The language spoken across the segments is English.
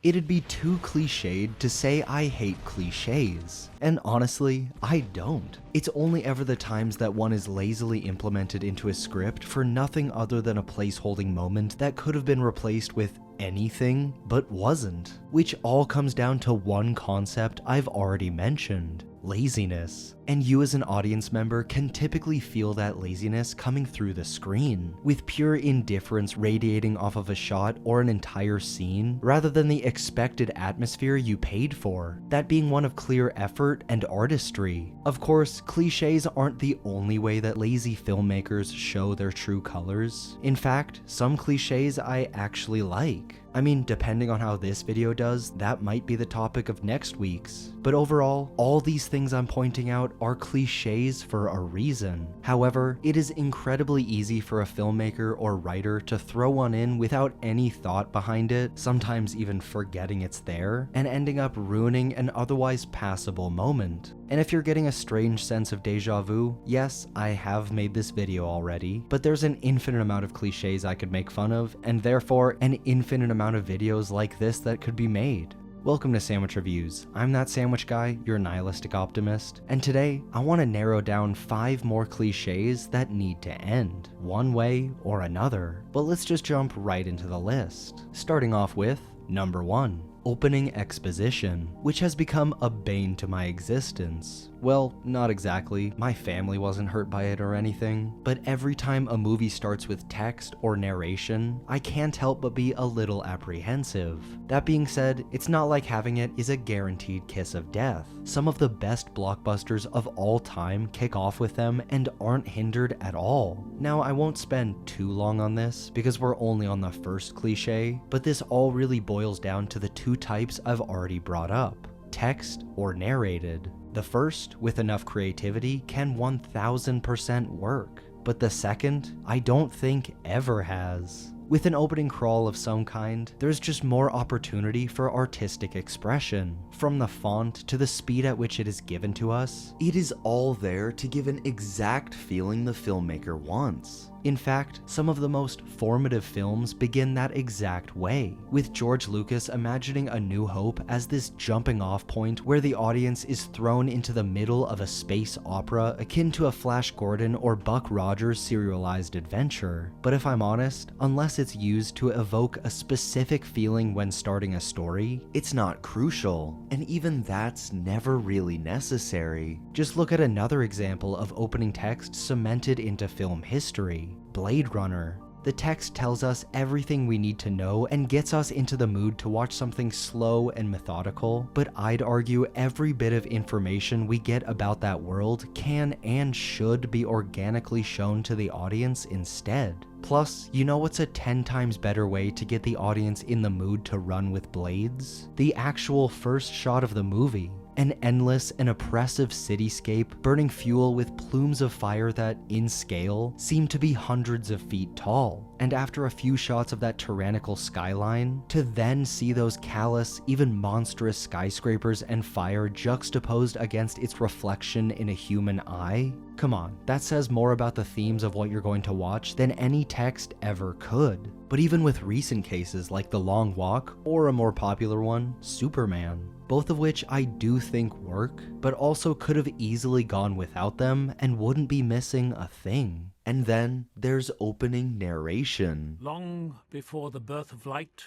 It'd be too cliched to say I hate cliches. And honestly, I don't. It's only ever the times that one is lazily implemented into a script for nothing other than a place-holding moment that could have been replaced with anything, but wasn't. Which all comes down to one concept I've already mentioned: laziness. And you as an audience member can typically feel that laziness coming through the screen, with pure indifference radiating off of a shot or an entire scene, rather than the expected atmosphere you paid for, that being one of clear effort and artistry. Of course, cliches aren't the only way that lazy filmmakers show their true colors. In fact, some cliches I actually like. I mean, depending on how this video does, that might be the topic of next week's. But overall, all these things I'm pointing out are cliches for a reason. However, it is incredibly easy for a filmmaker or writer to throw one in without any thought behind it, sometimes even forgetting it's there, and ending up ruining an otherwise passable moment. And if you're getting a strange sense of deja vu, yes, I have made this video already, but there's an infinite amount of cliches I could make fun of, and therefore an infinite amount of videos like this that could be made. Welcome to Sandwich Reviews. I'm that sandwich guy, your nihilistic optimist, and today I want to narrow down 5 more cliches that need to end, one way or another. But let's just jump right into the list. Starting off with number 1. Opening exposition, which has become a bane to my existence. Well, not exactly, my family wasn't hurt by it or anything, but every time a movie starts with text or narration, I can't help but be a little apprehensive. That being said, it's not like having it is a guaranteed kiss of death. Some of the best blockbusters of all time kick off with them and aren't hindered at all. Now, I won't spend too long on this because we're only on the first cliche, but this all really boils down to the 2 types I've already brought up: text or narrated. The first, with enough creativity, can 1000% work, but the second, I don't think ever has. With an opening crawl of some kind, there's just more opportunity for artistic expression. From the font to the speed at which it is given to us, it is all there to give an exact feeling the filmmaker wants. In fact, some of the most formative films begin that exact way, with George Lucas imagining A New Hope as this jumping off point where the audience is thrown into the middle of a space opera akin to a Flash Gordon or Buck Rogers serialized adventure. But if I'm honest, unless it's used to evoke a specific feeling when starting a story, it's not crucial, and even that's never really necessary. Just look at another example of opening text cemented into film history: Blade Runner. The text tells us everything we need to know and gets us into the mood to watch something slow and methodical, but I'd argue every bit of information we get about that world can and should be organically shown to the audience instead. Plus, you know what's a 10 times better way to get the audience in the mood to run with blades? The actual first shot of the movie. An endless and oppressive cityscape burning fuel with plumes of fire that, in scale, seem to be hundreds of feet tall. And after a few shots of that tyrannical skyline, to then see those callous, even monstrous skyscrapers and fire juxtaposed against its reflection in a human eye? Come on, that says more about the themes of what you're going to watch than any text ever could. But even with recent cases like The Long Walk, or a more popular one, Superman, both of which I do think work, but also could have easily gone without them and wouldn't be missing a thing. And then there's opening narration. Long before the birth of light,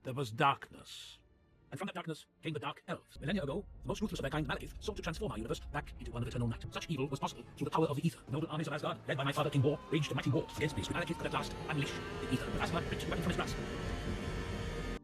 there was darkness. And from that darkness came the Dark Elves. Millennia ago, the most ruthless of their kind, Malekith, sought to transform our universe back into one of eternal night. Such evil was possible through the power of the ether. Noble armies of Asgard, led by my father King Bor, waged a mighty war against beasts. Malekith could at last unleash the ether. But Asgard ripped the weapon from his grasp.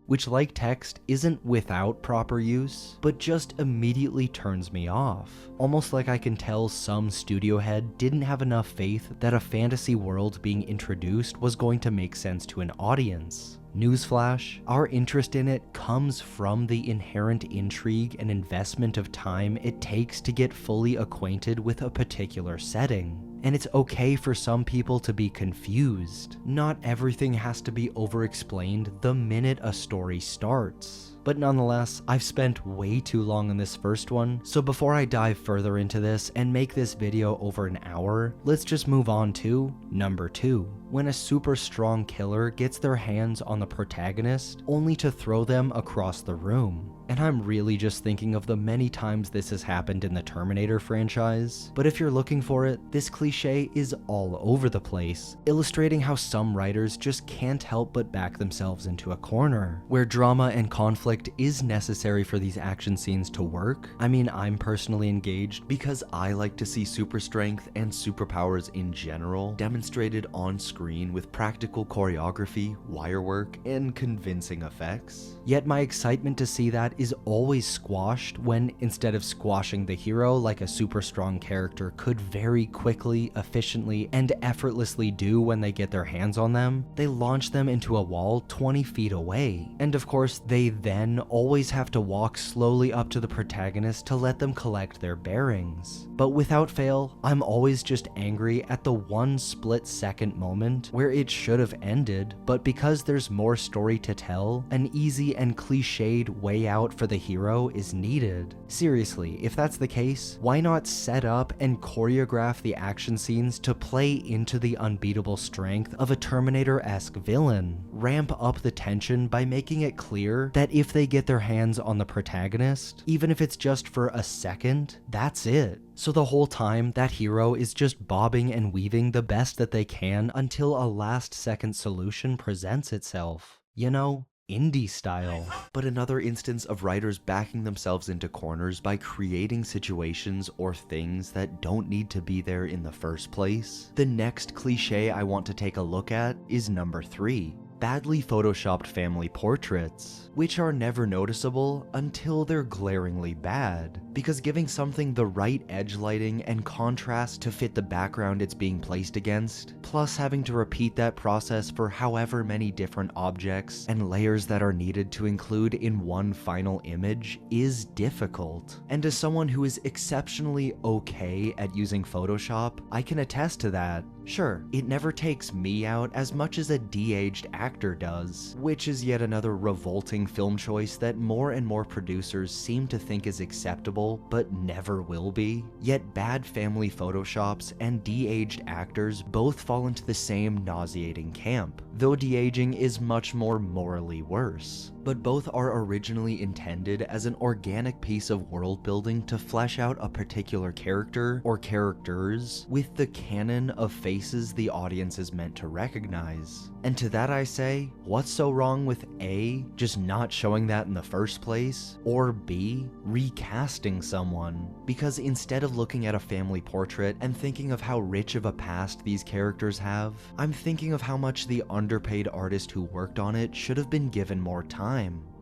Which, like text, isn't without proper use, but just immediately turns me off. Almost like I can tell some studio head didn't have enough faith that a fantasy world being introduced was going to make sense to an audience. Newsflash, our interest in it comes from the inherent intrigue and investment of time it takes to get fully acquainted with a particular setting. And it's okay for some people to be confused. Not everything has to be over-explained the minute a story starts. But nonetheless, I've spent way too long on this first one, so before I dive further into this and make this video over an hour, let's just move on to number 2. When a super strong killer gets their hands on the protagonist, only to throw them across the room. And I'm really just thinking of the many times this has happened in the Terminator franchise, but if you're looking for it, this cliche is all over the place, illustrating how some writers just can't help but back themselves into a corner, where drama and conflict is necessary for these action scenes to work. I mean, I'm personally engaged because I like to see super strength and superpowers in general demonstrated on screen with practical choreography, wire work, and convincing effects. Yet my excitement to see that is always squashed when, instead of squashing the hero like a super strong character could very quickly, efficiently, and effortlessly do when they get their hands on them, they launch them into a wall 20 feet away. And of course, they then always have to walk slowly up to the protagonist to let them collect their bearings. But without fail, I'm always just angry at the one split-second moment where it should have ended, but because there's more story to tell, an easy and cliched way out for the hero is needed. Seriously, if that's the case, why not set up and choreograph the action scenes to play into the unbeatable strength of a Terminator-esque villain? Ramp up the tension by making it clear that if they get their hands on the protagonist, even if it's just for a second, that's it. So the whole time, that hero is just bobbing and weaving the best that they can until a last-second solution presents itself. You know, indie style. But another instance of writers backing themselves into corners by creating situations or things that don't need to be there in the first place. The next cliche I want to take a look at is number 3. Badly photoshopped family portraits, which are never noticeable until they're glaringly bad, because giving something the right edge lighting and contrast to fit the background it's being placed against, plus having to repeat that process for however many different objects and layers that are needed to include in one final image, is difficult. And as someone who is exceptionally okay at using Photoshop, I can attest to that. Sure, it never takes me out as much as a de-aged actor does, which is yet another revolting film choice that more and more producers seem to think is acceptable, but never will be. Yet bad family photoshops and de-aged actors both fall into the same nauseating camp, though de-aging is much more morally worse. But both are originally intended as an organic piece of world building to flesh out a particular character or characters with the canon of faces the audience is meant to recognize. And to that I say, what's so wrong with A, just not showing that in the first place, or B, recasting someone? Because instead of looking at a family portrait and thinking of how rich of a past these characters have, I'm thinking of how much the underpaid artist who worked on it should have been given more time.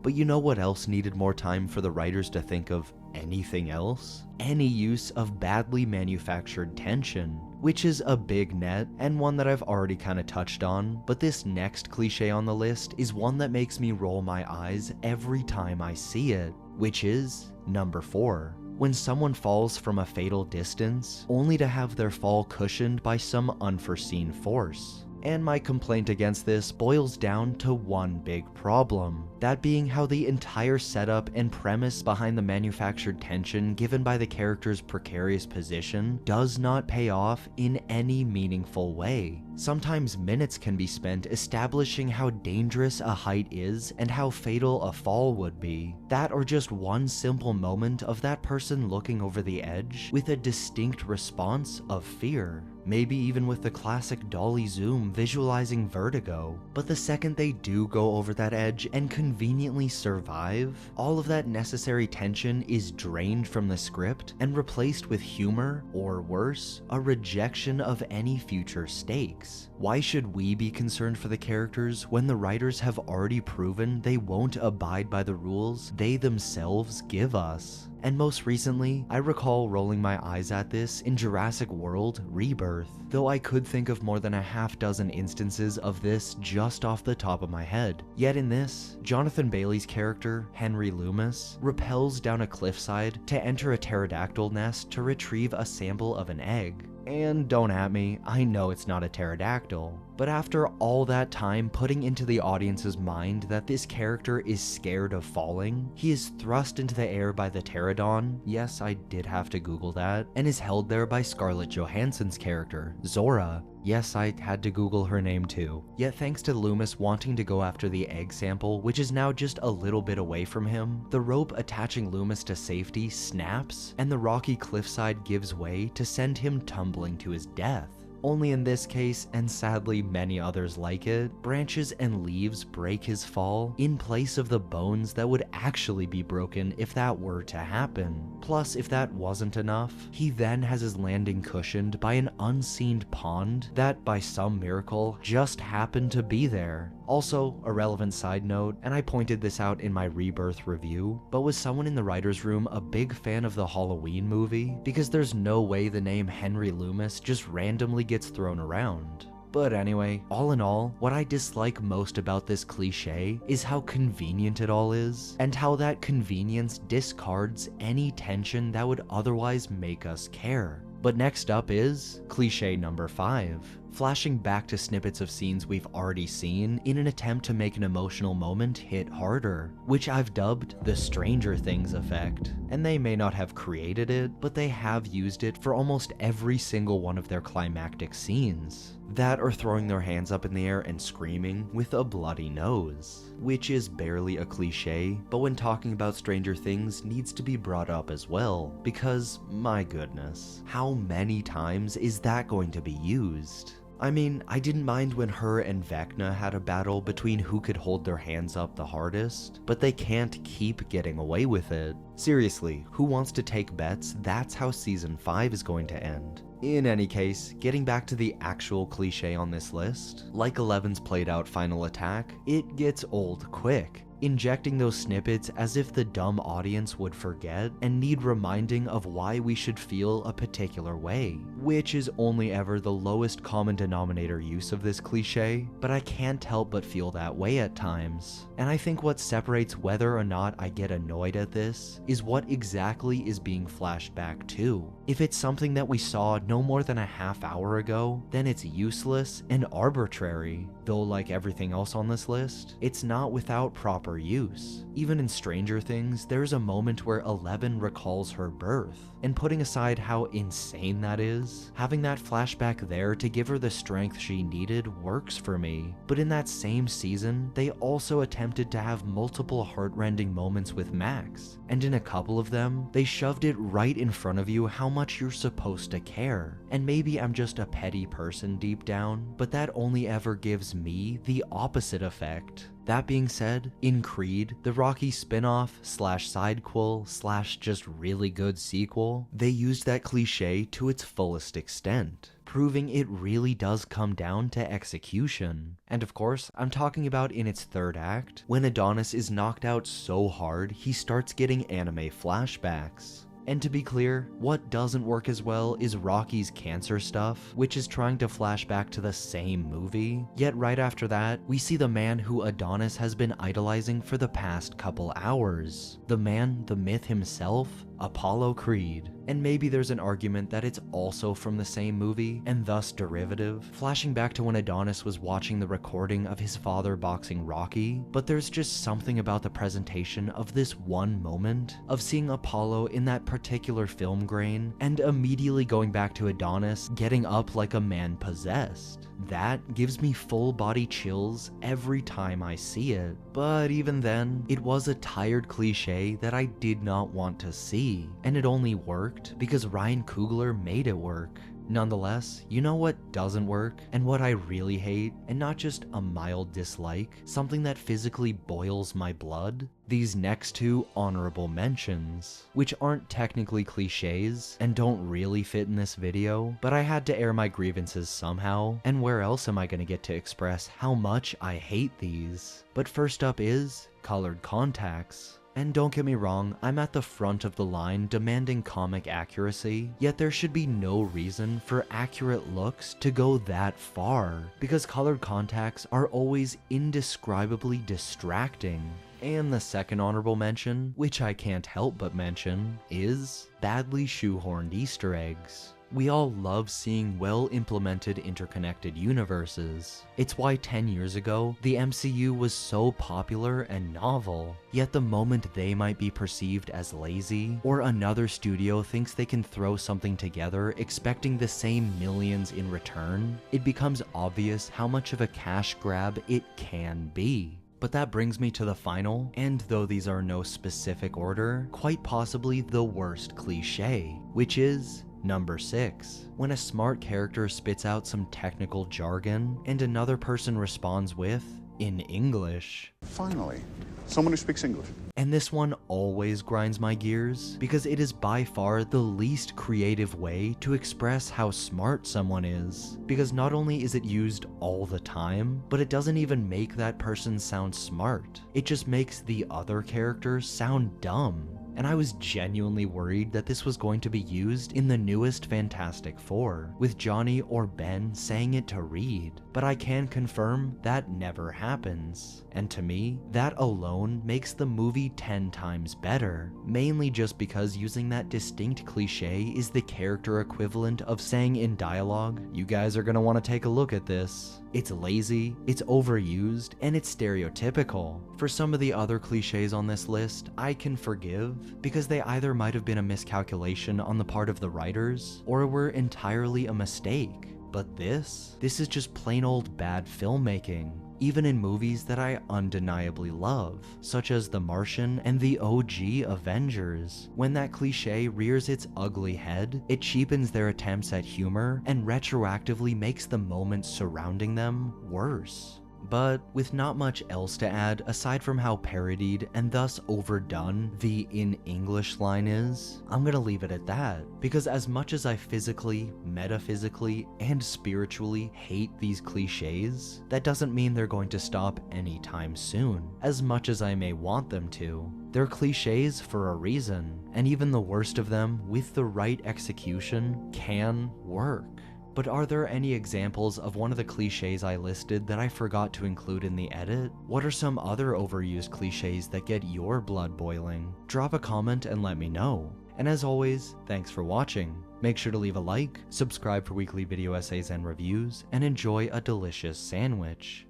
But you know what else needed more time for the writers to think of anything else? Any use of badly manufactured tension, which is a big net and one that I've already kind of touched on, but this next cliche on the list is one that makes me roll my eyes every time I see it, which is number 4. When someone falls from a fatal distance, only to have their fall cushioned by some unforeseen force. And my complaint against this boils down to one big problem, that being how the entire setup and premise behind the manufactured tension given by the character's precarious position does not pay off in any meaningful way. Sometimes minutes can be spent establishing how dangerous a height is and how fatal a fall would be. That or just one simple moment of that person looking over the edge with a distinct response of fear. Maybe even with the classic dolly zoom visualizing vertigo. But the second they do go over that edge and conveniently survive, all of that necessary tension is drained from the script and replaced with humor, or worse, a rejection of any future stakes. Why should we be concerned for the characters when the writers have already proven they won't abide by the rules they themselves give us? And most recently, I recall rolling my eyes at this in Jurassic World Rebirth, though I could think of more than a half dozen instances of this just off the top of my head. Yet in this, Jonathan Bailey's character, Henry Loomis, rappels down a cliffside to enter a pterodactyl nest to retrieve a sample of an egg. And don't at me, I know it's not a pterodactyl. But after all that time putting into the audience's mind that this character is scared of falling, he is thrust into the air by the pterodon, yes, I did have to Google that, and is held there by Scarlett Johansson's character, Zora. Yes, I had to Google her name too. Yet thanks to Loomis wanting to go after the egg sample, which is now just a little bit away from him, the rope attaching Loomis to safety snaps, and the rocky cliffside gives way to send him tumbling to his death. Only in this case, and sadly many others like it, branches and leaves break his fall in place of the bones that would actually be broken if that were to happen. Plus, if that wasn't enough, he then has his landing cushioned by an unseen pond that, by some miracle, just happened to be there. Also, a relevant side note, and I pointed this out in my Rebirth review, but was someone in the writer's room a big fan of the Halloween movie? Because there's no way the name Henry Loomis just randomly gets thrown around. But anyway, all in all, what I dislike most about this cliche is how convenient it all is, and how that convenience discards any tension that would otherwise make us care. But next up is cliche number 5. Flashing back to snippets of scenes we've already seen in an attempt to make an emotional moment hit harder, which I've dubbed the Stranger Things effect. And they may not have created it, but they have used it for almost every single one of their climactic scenes. That or throwing their hands up in the air and screaming with a bloody nose, which is barely a cliche, but when talking about Stranger Things needs to be brought up as well, because my goodness, how many times is that going to be used? I mean, I didn't mind when her and Vecna had a battle between who could hold their hands up the hardest, but they can't keep getting away with it. Seriously, who wants to take bets that's how season 5 is going to end? In any case, getting back to the actual cliche on this list, like Eleven's played out final attack, it gets old quick. Injecting those snippets as if the dumb audience would forget and need reminding of why we should feel a particular way, which is only ever the lowest common denominator use of this cliche, but I can't help but feel that way at times. And I think what separates whether or not I get annoyed at this is what exactly is being flashed back to. If it's something that we saw no more than a half hour ago, then it's useless and arbitrary, though like everything else on this list, it's not without proper use. Even in Stranger Things, there's a moment where Eleven recalls her birth, and putting aside how insane that is, having that flashback there to give her the strength she needed works for me. But in that same season, they also attempted to have multiple heartrending moments with Max, and in a couple of them, they shoved it right in front of you how much you're supposed to care. And maybe I'm just a petty person deep down, but that only ever gives me the opposite effect. That being said, in Creed, the Rocky spin-off slash sidequel slash just really good sequel, they used that cliche to its fullest extent, proving it really does come down to execution. And of course, I'm talking about in its third act, when Adonis is knocked out so hard he starts getting anime flashbacks. And to be clear, what doesn't work as well is Rocky's cancer stuff, which is trying to flash back to the same movie. Yet right after that, we see the man who Adonis has been idolizing for the past couple hours. The man, the myth himself, Apollo Creed. And maybe there's an argument that it's also from the same movie, and thus derivative, flashing back to when Adonis was watching the recording of his father boxing Rocky, but there's just something about the presentation of this one moment, of seeing Apollo in that particular film grain, and immediately going back to Adonis getting up like a man possessed. That gives me full body chills every time I see it. But even then, it was a tired cliche that I did not want to see, and it only worked because Ryan Coogler made it work. Nonetheless, you know what doesn't work, and what I really hate, and not just a mild dislike, something that physically boils my blood? These next two honorable mentions, which aren't technically cliches and don't really fit in this video, but I had to air my grievances somehow, and where else am I gonna get to express how much I hate these? But first up is colored contacts. And don't get me wrong, I'm at the front of the line demanding comic accuracy, yet there should be no reason for accurate looks to go that far, because colored contacts are always indescribably distracting. And the second honorable mention, which I can't help but mention, is badly shoehorned Easter eggs. We all love seeing well-implemented interconnected universes. It's why 10 years ago, the MCU was so popular and novel. Yet the moment they might be perceived as lazy, or another studio thinks they can throw something together expecting the same millions in return, it becomes obvious how much of a cash grab it can be. But that brings me to the final, and though these are no specific order, quite possibly the worst cliche, which is number 6. When a smart character spits out some technical jargon, and another person responds with, "in English." Finally, someone who speaks English. And this one always grinds my gears, because it is by far the least creative way to express how smart someone is. Because not only is it used all the time, but it doesn't even make that person sound smart. It just makes the other character sound dumb. And I was genuinely worried that this was going to be used in the newest Fantastic Four, with Johnny or Ben saying it to Reed, but I can confirm that never happens. And to me, that alone makes the movie 10 times better, mainly just because using that distinct cliche is the character equivalent of saying in dialogue, "You guys are gonna want to take a look at this." It's lazy, it's overused, and it's stereotypical. For some of the other cliches on this list, I can forgive, because they either might have been a miscalculation on the part of the writers, or were entirely a mistake. But this is just plain old bad filmmaking, even in movies that I undeniably love, such as The Martian and the OG Avengers. When that cliche rears its ugly head, it cheapens their attempts at humor and retroactively makes the moments surrounding them worse. But with not much else to add aside from how parodied and thus overdone the "in English" line is, I'm gonna leave it at that, because as much as I physically, metaphysically, and spiritually hate these cliches, that doesn't mean they're going to stop anytime soon, as much as I may want them to. They're cliches for a reason, and even the worst of them, with the right execution, can work. But are there any examples of one of the cliches I listed that I forgot to include in the edit? What are some other overused cliches that get your blood boiling? Drop a comment and let me know. And as always, thanks for watching. Make sure to leave a like, subscribe for weekly video essays and reviews, and enjoy a delicious sandwich.